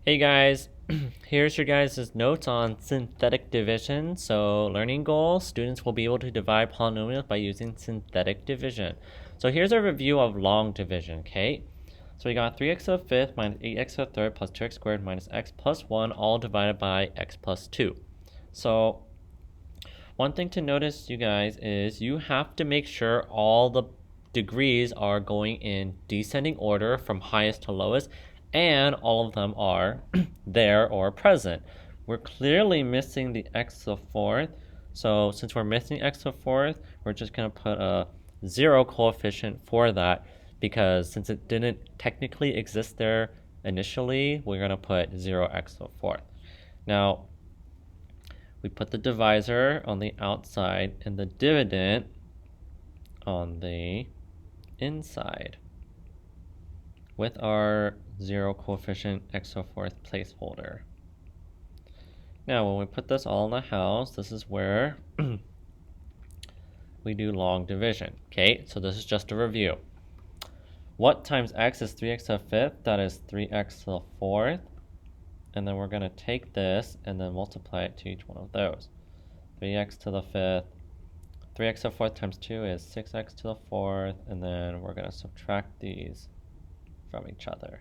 Hey guys, here's your guys' notes on synthetic division. So learning goals, students will be able to divide polynomials by using synthetic division. So here's a review of long division, okay? So we got 3x to the fifth minus 8x to the third plus 2x squared minus x plus 1 all divided by x plus 2. So one thing to notice, you guys, is you have to make sure all the degrees are going in descending order from highest to lowest, and all of them are there or present. We're clearly missing the x to the fourth, so since we're missing x to the fourth, we're just going to put a 0 coefficient for that, because since it didn't technically exist there initially, we're going to put 0x to the fourth. Now, we put the divisor on the outside and the dividend on the inside with our 0 coefficient x to the fourth placeholder. Now, when we put this all in the house, this is where we do long division. Okay, so this is just a review. What times x is 3x to the fifth? That is 3x to the fourth. And then we're going to take this and then multiply it to each one of those. 3x to the fifth. 3x to the fourth times 2 is 6x to the fourth. And then we're going to subtract these from each other.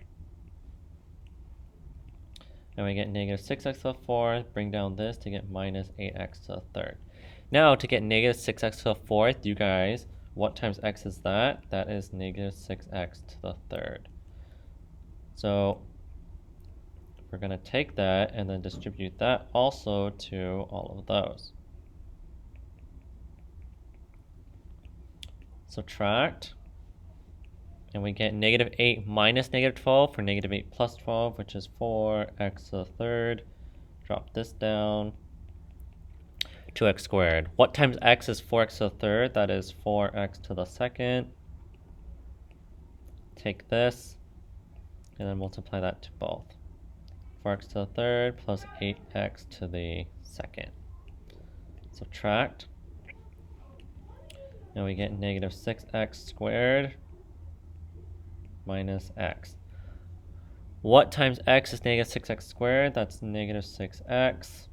And we get negative 6x to the fourth. Bring down this to get minus 8x to the third. Now, to get negative 6x to the fourth, you guys, what times x is that? That is negative 6x to the third. So we're going to take that and then distribute that also to all of those. Subtract, and we get negative 8 minus negative 12 for negative 8 plus 12, which is 4x to the third. Drop this down. 2x squared. What times x is 4x to the third? That is 4x to the second. Take this and then multiply that to both. 4x to the third plus 8x to the second. Subtract. And we get negative 6x squared minus x. What times x is negative 6x squared? That's negative 6x.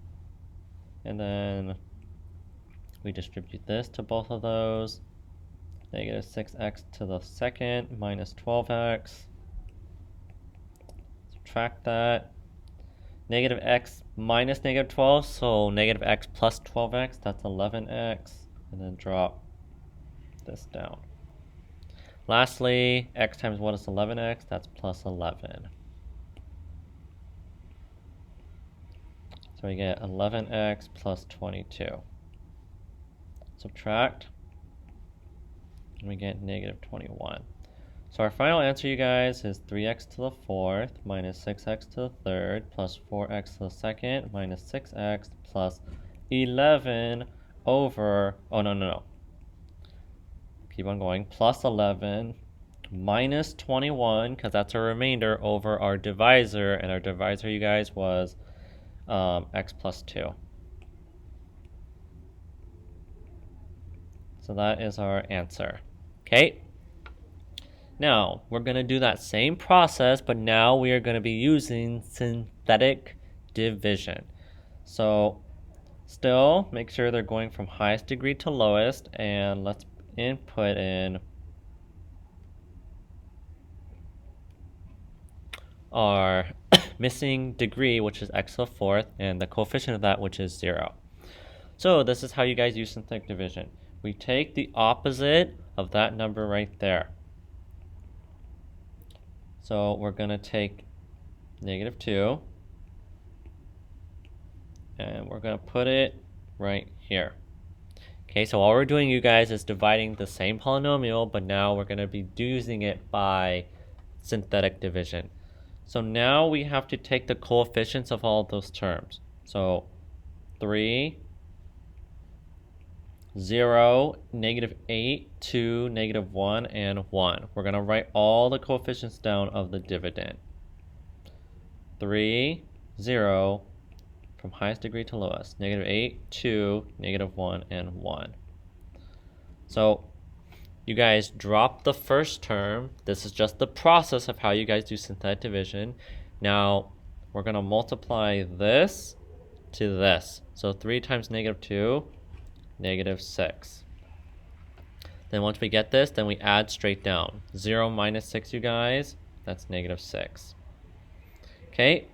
And then we distribute this to both of those. Negative 6x to the second minus 12x. Subtract that. Negative x minus negative 12, so negative x plus 12x, that's 11x. And then drop this down. Lastly, x times what is 11x? That's plus 11. So we get 11x plus 22. Subtract, and we get negative 21. So our final answer, you guys, is 3x to the fourth minus 6x to the third plus 4x to the second minus 6x plus 11 over, keep on going, plus 11 minus 21, because that's a remainder, over our divisor, and our divisor, you guys, was x plus 2. So that is our answer. Okay? Now, we're going to do that same process, but now we are going to be using synthetic division. So, still, make sure they're going from highest degree to lowest, and let's input in our missing degree, which is x to the fourth, and the coefficient of that, which is 0. So this is how you guys use synthetic division. We take the opposite of that number right there. So we're going to take negative 2, and we're going to put it right here. Okay, so all we're doing, you guys, is dividing the same polynomial, but now we're going to be using it by synthetic division. So now we have to take the coefficients of all of those terms. So 3, 0, negative 8, 2, negative 1, and 1. We're going to write all the coefficients down of the dividend. 3, 0, from highest degree to lowest. Negative 8, 2, negative 1, and 1. So you guys drop the first term. This is just the process of how you guys do synthetic division. Now, we're going to multiply this to this. So 3 times negative 2, negative 6. Then once we get this, then we add straight down. 0 minus 6, you guys, that's negative 6. Okay,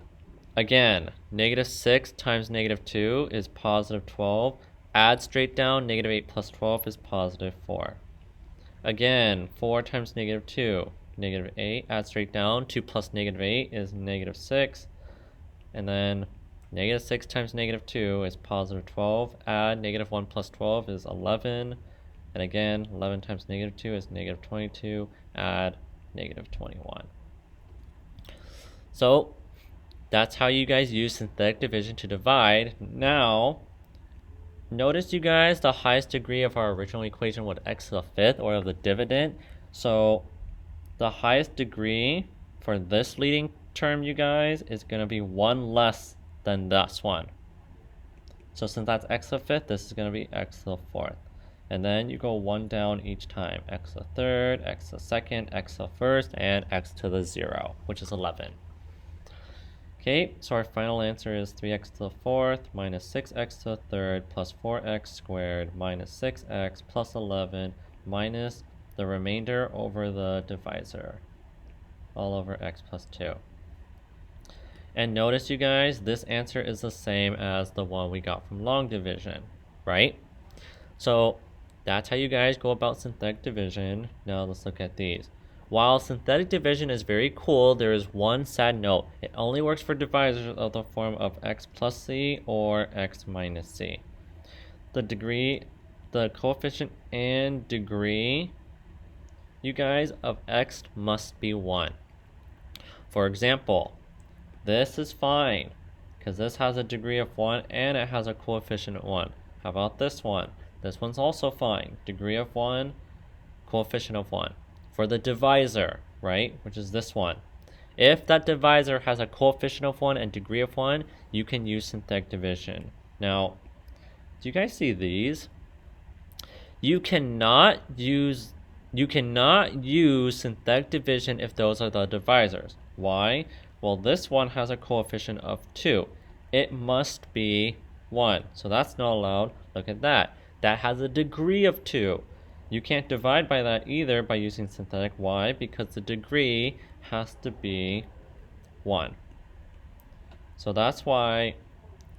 again, negative 6 times negative 2 is positive 12. Add straight down, negative 8 plus 12 is positive 4. Again, 4 times negative 2, negative 8. Add straight down, 2 plus negative 8 is negative 6. And then negative 6 times negative 2 is positive 12. Add negative 1 plus 12 is 11. And again, 11 times negative 2 is negative 22. Add negative 21. So that's how you guys use synthetic division to divide. Now, notice you guys, the highest degree of our original equation was x to the fifth, or of the dividend. So the highest degree for this leading term, you guys, is going to be 1 less than this one. So since that's x to the fifth, this is going to be x to the fourth. And then you go 1 down each time. X to the third, x to the second, x to the first, and x to the 0, which is 11. Okay, so our final answer is 3x to the fourth minus 6x to the third plus 4x squared minus 6x plus 11 minus the remainder over the divisor, all over x plus 2. And notice, you guys, this answer is the same as the one we got from long division, right? So that's how you guys go about synthetic division. Now let's look at these. While synthetic division is very cool, there is one sad note. It only works for divisors of the form of x plus c or x minus c. The coefficient and degree, you guys, of x must be 1. For example, this is fine because this has a degree of 1 and it has a coefficient of 1. How about this one? This one's also fine. Degree of 1, coefficient of 1. For the divisor, right, which is this one, if that divisor has a coefficient of 1 and degree of 1, you can use synthetic division. Now, do you guys see these? You cannot use synthetic division if those are the divisors. Why? Well, this one has a coefficient of 2. It must be 1. So that's not allowed. Look at that. That has a degree of 2. You can't divide by that either by using synthetic. Why? Because the degree has to be 1. So that's why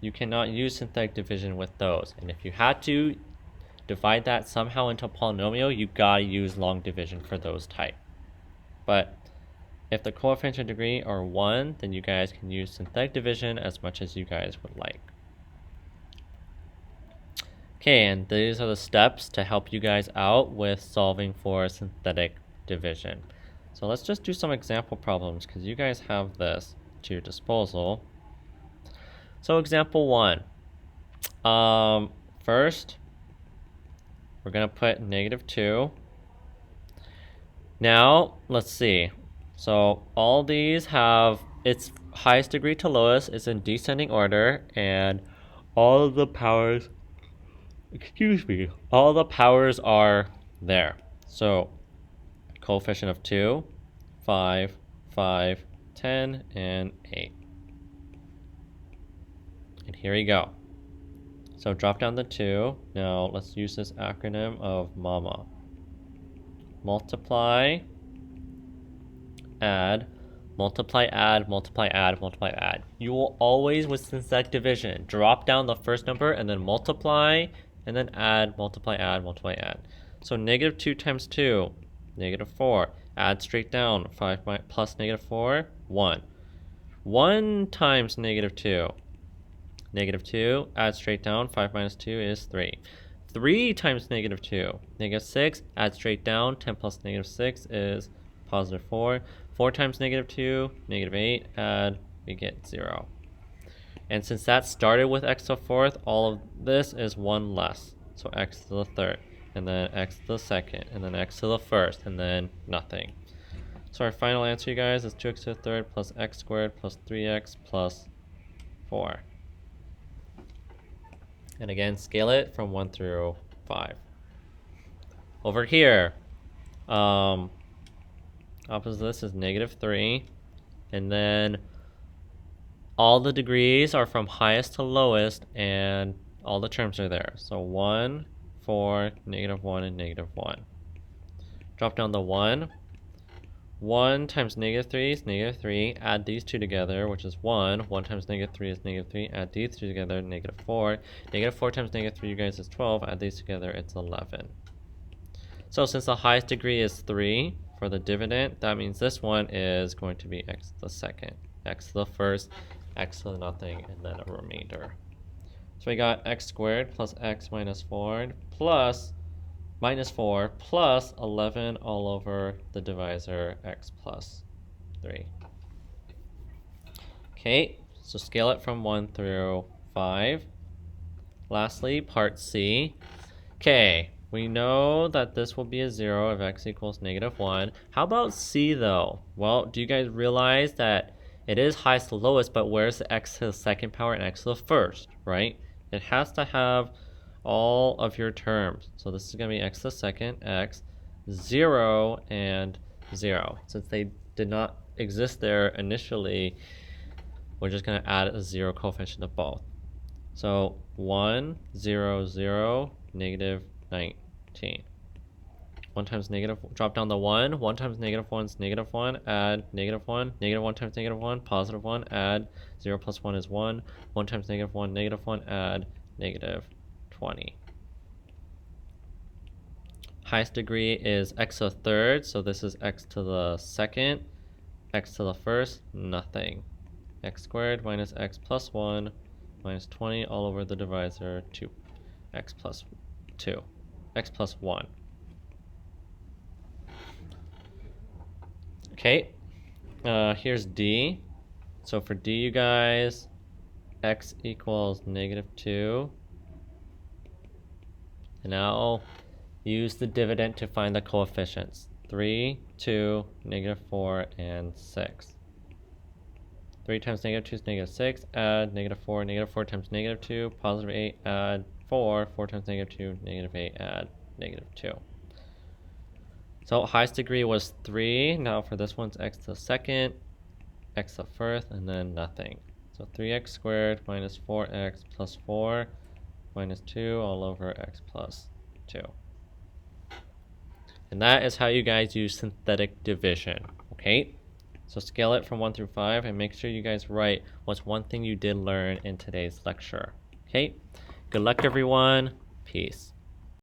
you cannot use synthetic division with those. And if you had to divide that somehow into a polynomial, you gotta use long division for those type. But if the coefficient and degree are 1, then you guys can use synthetic division as much as you guys would like. Okay, and these are the steps to help you guys out with solving for synthetic division. So let's just do some example problems because you guys have this to your disposal. So example 1. First, we're going to put negative 2. Now, let's see. So all these have its highest degree to lowest. It's in descending order, and all of the powers, all the powers are there. So coefficient of 2, 5, 5, 10, and 8. And here we go. So drop down the 2. Now let's use this acronym of MAMA. Multiply, add, multiply, add, multiply, add, multiply, add. You will always, with synthetic division, drop down the first number and then multiply, and then add, multiply, add, multiply, add. So negative 2 times 2, negative 4. Add straight down, 5 plus negative 4, 1. 1 times negative 2. Negative 2, add straight down, 5 minus 2 is 3. 3 times negative 2, negative 6, add straight down, 10 plus negative 6 is positive 4. 4 times negative 2, negative 8, add, we get 0. And since that started with x to the fourth, all of this is 1 less. So x to the third, and then x to the second, and then x to the first, and then nothing. So our final answer, you guys, is 2x to the third plus x squared plus 3x plus 4. And again, scale it from 1 through 5. Over here, opposite of this is negative 3. And then all the degrees are from highest to lowest, and all the terms are there. So 1, 4, -1, and -1. Drop down the 1. 1 times -3 is -3. Add these two together, which is 1. 1 times -3 is -3. Add these two together, -4. -4 times -3, you guys, is 12. Add these together, it's 11. So since the highest degree is 3 for the dividend, that means this one is going to be x to the second, x to the first, x to the nothing, and then a remainder. So we got x squared plus x minus 4 plus -4 plus 11 all over the divisor x plus 3. Okay, so scale it from 1 through 5. Lastly, part C. Okay, we know that this will be a 0 if x equals -1. How about C though? Well, do you guys realize that it is highest to lowest, but where's the x to the second power and x to the first, right? It has to have all of your terms. So this is going to be x to the second, x, 0, and 0. Since they did not exist there initially, we're just going to add a 0 coefficient of both. So 1, 0, 0, -19. 1 times negative, drop down the 1. 1 times -1 is -1, add -1. -1 times -1, +1, add 0 plus 1 is 1. 1 times -1, -1, add -20. Highest degree is x to the third, so this is x to the second. X to the first, nothing. X squared minus x plus 1 minus 20 all over the divisor, 2. X plus 2. X plus 1. Okay, here's D. So for D, you guys, x equals -2. And now use the dividend to find the coefficients. 3, 2, -4, and 6. 3 times -2 is -6, add -4, -4 times -2, +8, add 4, 4 times -2, -8, add -2. So highest degree was 3. Now for this one's x to the second, x to the first, and then nothing. So 3x squared minus 4x plus 4 minus 2 all over x plus 2. And that is how you guys use synthetic division, okay? So scale it from 1 through 5 and make sure you guys write what's one thing you did learn in today's lecture, okay? Good luck, everyone. Peace.